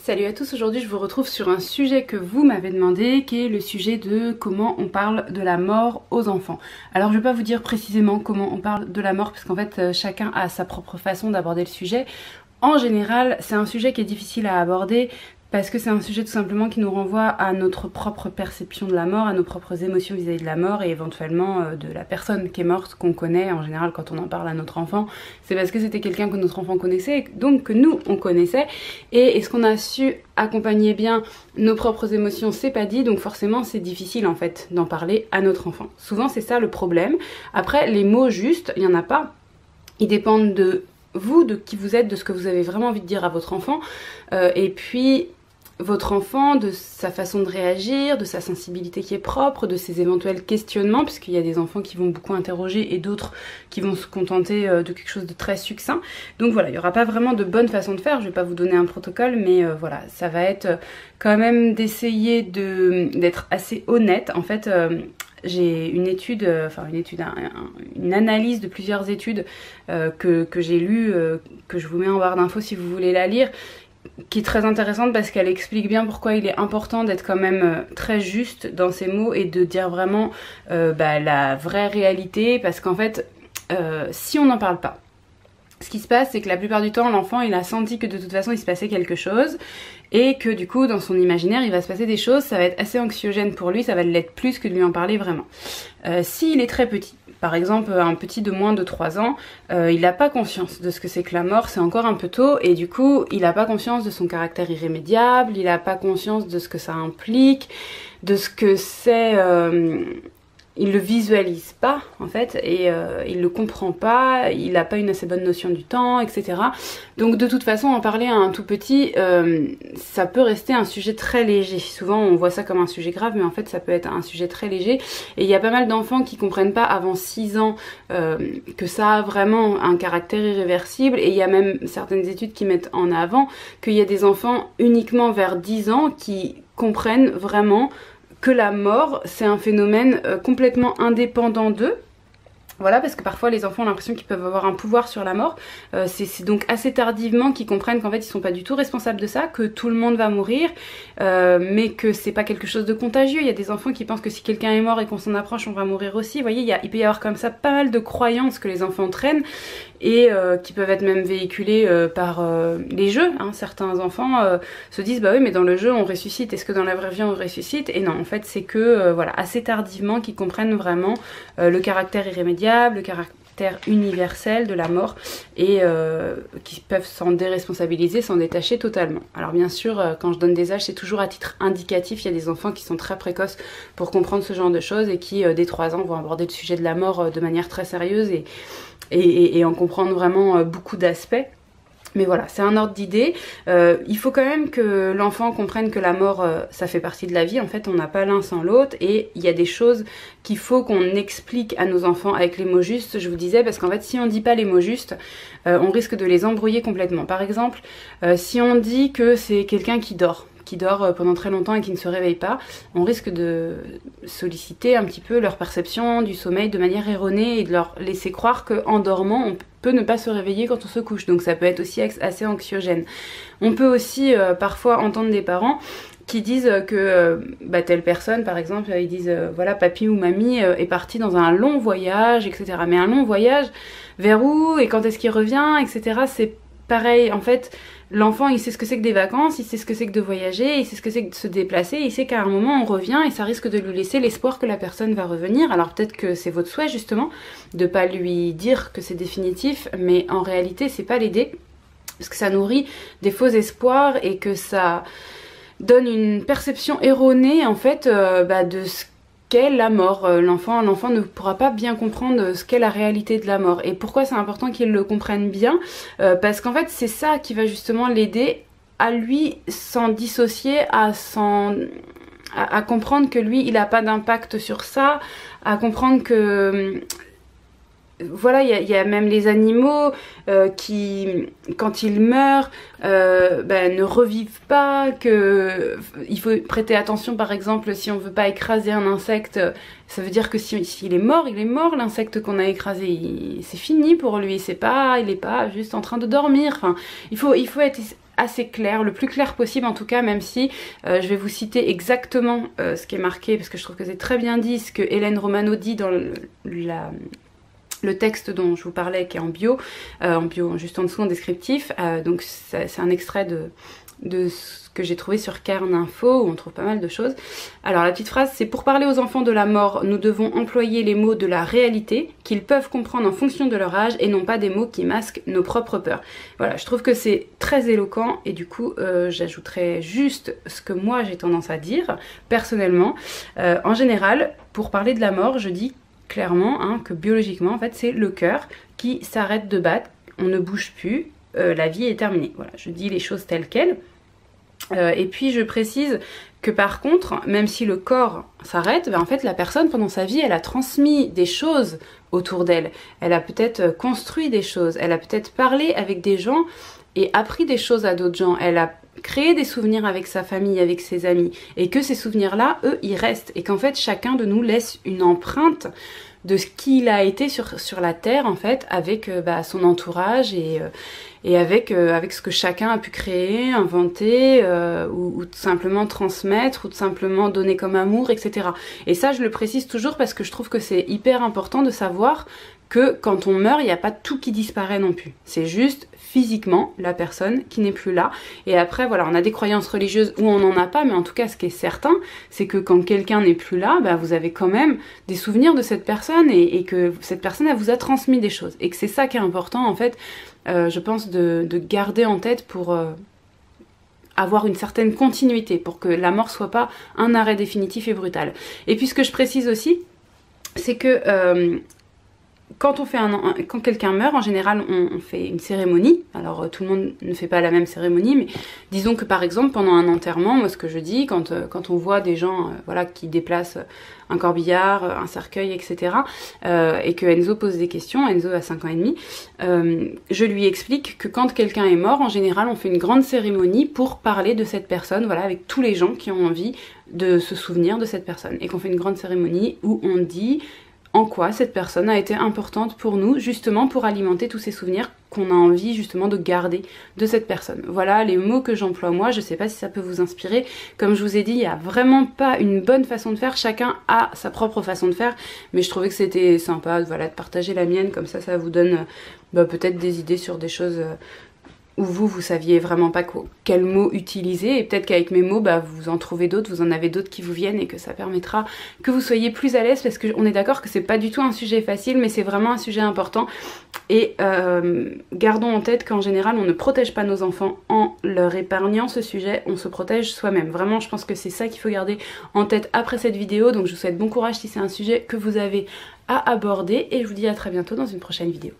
Salut à tous, aujourd'hui je vous retrouve sur un sujet que vous m'avez demandé, qui est le sujet de comment on parle de la mort aux enfants. Alors je vais pas vous dire précisément comment on parle de la mort, parce qu'en fait chacun a sa propre façon d'aborder le sujet. En général, c'est un sujet qui est difficile à aborder, parce que c'est un sujet tout simplement qui nous renvoie à notre propre perception de la mort, à nos propres émotions vis-à-vis de la mort et éventuellement de la personne qui est morte, qu'on connaît. En général, quand on en parle à notre enfant, c'est parce que c'était quelqu'un que notre enfant connaissait, donc que nous, on connaissait. Et est-ce qu'on a su accompagner bien nos propres émotions? C'est pas dit, donc forcément c'est difficile en fait d'en parler à notre enfant. Souvent c'est ça le problème. Après, les mots justes, il n'y en a pas. Ils dépendent de vous, de qui vous êtes, de ce que vous avez vraiment envie de dire à votre enfant. Et puis votre enfant, de sa façon de réagir, de sa sensibilité qui est propre, de ses éventuels questionnements, puisqu'il y a des enfants qui vont beaucoup interroger et d'autres qui vont se contenter de quelque chose de très succinct. Donc voilà, il n'y aura pas vraiment de bonne façon de faire, je ne vais pas vous donner un protocole, mais voilà, ça va être quand même d'essayer d'être assez honnête. En fait, j'ai une étude, une analyse de plusieurs études que j'ai lues, que je vous mets en barre d'infos si vous voulez la lire, qui est très intéressante parce qu'elle explique bien pourquoi il est important d'être quand même très juste dans ses mots et de dire vraiment la vraie réalité, parce qu'en fait si on n'en parle pas, ce qui se passe c'est que la plupart du temps l'enfant il a senti que de toute façon il se passait quelque chose et que du coup dans son imaginaire il va se passer des choses, ça va être assez anxiogène pour lui, ça va l'être plus que de lui en parler vraiment. S'il est très petit, par exemple un petit de moins de 3 ans, il n'a pas conscience de ce que c'est que la mort, c'est encore un peu tôt, et du coup il n'a pas conscience de son caractère irrémédiable, il n'a pas conscience de ce que ça implique, de ce que c'est... il le visualise pas en fait, et il le comprend pas, il n'a pas une assez bonne notion du temps, etc. Donc de toute façon en parler à un tout petit, ça peut rester un sujet très léger. Souvent on voit ça comme un sujet grave, mais en fait ça peut être un sujet très léger, et il y a pas mal d'enfants qui comprennent pas avant 6 ans que ça a vraiment un caractère irréversible, et il y a même certaines études qui mettent en avant qu'il y a des enfants uniquement vers 10 ans qui comprennent vraiment que la mort c'est un phénomène complètement indépendant d'eux. Voilà, parce que parfois les enfants ont l'impression qu'ils peuvent avoir un pouvoir sur la mort. C'est donc assez tardivement qu'ils comprennent qu'en fait ils sont pas du tout responsables de ça, que tout le monde va mourir, mais que c'est pas quelque chose de contagieux. Il y a des enfants qui pensent que si quelqu'un est mort et qu'on s'en approche, on va mourir aussi. Vous voyez, il peut y avoir comme ça pas mal de croyances que les enfants traînent et qui peuvent être même véhiculées par les jeux. Hein. Certains enfants se disent bah oui mais dans le jeu on ressuscite, est-ce que dans la vraie vie on ressuscite? Et non, en fait c'est que voilà, assez tardivement qu'ils comprennent vraiment le caractère irrémédiable, le caractère universel de la mort, et qui peuvent s'en déresponsabiliser, s'en détacher totalement. Alors bien sûr quand je donne des âges c'est toujours à titre indicatif, il y a des enfants qui sont très précoces pour comprendre ce genre de choses et qui dès 3 ans vont aborder le sujet de la mort de manière très sérieuse et en comprendre vraiment beaucoup d'aspects. Mais voilà, c'est un ordre d'idée. Il faut quand même que l'enfant comprenne que la mort, ça fait partie de la vie. En fait, on n'a pas l'un sans l'autre. Et il y a des choses qu'il faut qu'on explique à nos enfants avec les mots justes, je vous disais, parce qu'en fait, si on dit pas les mots justes, on risque de les embrouiller complètement. Par exemple, si on dit que c'est quelqu'un qui dort pendant très longtemps et qui ne se réveille pas, on risque de solliciter un petit peu leur perception du sommeil de manière erronée et de leur laisser croire qu'en dormant, on peut ne pas se réveiller quand on se couche. Donc ça peut être aussi assez anxiogène. On peut aussi parfois entendre des parents qui disent que telle personne par exemple, ils disent voilà papy ou mamie est parti dans un long voyage, etc. Mais un long voyage vers où et quand est-ce qu'il revient, etc. C'est pareil, en fait l'enfant il sait ce que c'est que des vacances, il sait ce que c'est que de voyager, il sait ce que c'est que de se déplacer, il sait qu'à un moment on revient et ça risque de lui laisser l'espoir que la personne va revenir. Alors peut-être que c'est votre souhait justement de pas lui dire que c'est définitif, mais en réalité c'est pas l'aider, parce que ça nourrit des faux espoirs et que ça donne une perception erronée en fait de ce qu'est la mort. L'enfant ne pourra pas bien comprendre ce qu'est la réalité de la mort. Et pourquoi c'est important qu'il le comprenne bien, parce qu'en fait c'est ça qui va justement l'aider à lui s'en dissocier, à comprendre que lui il n'a pas d'impact sur ça, à comprendre que voilà, il y a même les animaux qui, quand ils meurent, ne revivent pas, il faut prêter attention par exemple si on veut pas écraser un insecte, ça veut dire que s'il est mort, il est mort l'insecte qu'on a écrasé, c'est fini pour lui, il est pas juste en train de dormir. Enfin, il faut être assez clair, le plus clair possible en tout cas, même si je vais vous citer exactement ce qui est marqué parce que je trouve que c'est très bien dit, ce que Hélène Romano dit dans le texte dont je vous parlais qui est en bio juste en dessous en descriptif, donc c'est un extrait de ce que j'ai trouvé sur Cairn Info où on trouve pas mal de choses. Alors la petite phrase c'est: pour parler aux enfants de la mort, nous devons employer les mots de la réalité qu'ils peuvent comprendre en fonction de leur âge et non pas des mots qui masquent nos propres peurs. Voilà, je trouve que c'est très éloquent et du coup j'ajouterai juste ce que moi j'ai tendance à dire personnellement. En général, pour parler de la mort, je dis clairement que biologiquement en fait c'est le cœur qui s'arrête de battre, on ne bouge plus, la vie est terminée. Voilà, je dis les choses telles quelles. Et puis je précise que par contre, même si le corps s'arrête, en fait la personne pendant sa vie elle a transmis des choses autour d'elle, elle a peut-être construit des choses, elle a peut-être parlé avec des gens et appris des choses à d'autres gens, elle a créé des souvenirs avec sa famille, avec ses amis, et que ces souvenirs-là, eux, ils restent, et qu'en fait chacun de nous laisse une empreinte de ce qu'il a été sur la terre en fait, avec son entourage et avec ce que chacun a pu créer, inventer, ou tout simplement transmettre, ou tout simplement donner comme amour, etc. Et ça je le précise toujours parce que je trouve que c'est hyper important de savoir que quand on meurt, il n'y a pas tout qui disparaît non plus. C'est juste physiquement la personne qui n'est plus là. Et après, voilà, on a des croyances religieuses où on n'en a pas, mais en tout cas, ce qui est certain, c'est que quand quelqu'un n'est plus là, vous avez quand même des souvenirs de cette personne et que cette personne, elle vous a transmis des choses. Et que c'est ça qui est important, en fait, je pense, de garder en tête pour avoir une certaine continuité, pour que la mort soit pas un arrêt définitif et brutal. Et puis, ce que je précise aussi, c'est que quand quelqu'un meurt, en général, on fait une cérémonie. Alors, tout le monde ne fait pas la même cérémonie, mais disons que par exemple, pendant un enterrement, moi, ce que je dis, quand on voit des gens qui déplacent un corbillard, un cercueil, etc., et que Enzo pose des questions, Enzo a 5 ans et demi, je lui explique que quand quelqu'un est mort, en général, on fait une grande cérémonie pour parler de cette personne, voilà, avec tous les gens qui ont envie de se souvenir de cette personne. Et qu'on fait une grande cérémonie où on dit en quoi cette personne a été importante pour nous, justement pour alimenter tous ces souvenirs qu'on a envie justement de garder de cette personne. Voilà les mots que j'emploie moi, je sais pas si ça peut vous inspirer. Comme je vous ai dit, il n'y a vraiment pas une bonne façon de faire, chacun a sa propre façon de faire, mais je trouvais que c'était sympa de partager la mienne, comme ça vous donne peut-être des idées sur des choses où vous saviez vraiment pas quel mot utiliser, et peut-être qu'avec mes mots, vous en trouvez d'autres, vous en avez d'autres qui vous viennent et que ça permettra que vous soyez plus à l'aise, parce qu'on est d'accord que c'est pas du tout un sujet facile, mais c'est vraiment un sujet important. Et gardons en tête qu'en général, on ne protège pas nos enfants en leur épargnant ce sujet, on se protège soi-même. Vraiment, je pense que c'est ça qu'il faut garder en tête après cette vidéo, donc je vous souhaite bon courage si c'est un sujet que vous avez à aborder, et je vous dis à très bientôt dans une prochaine vidéo.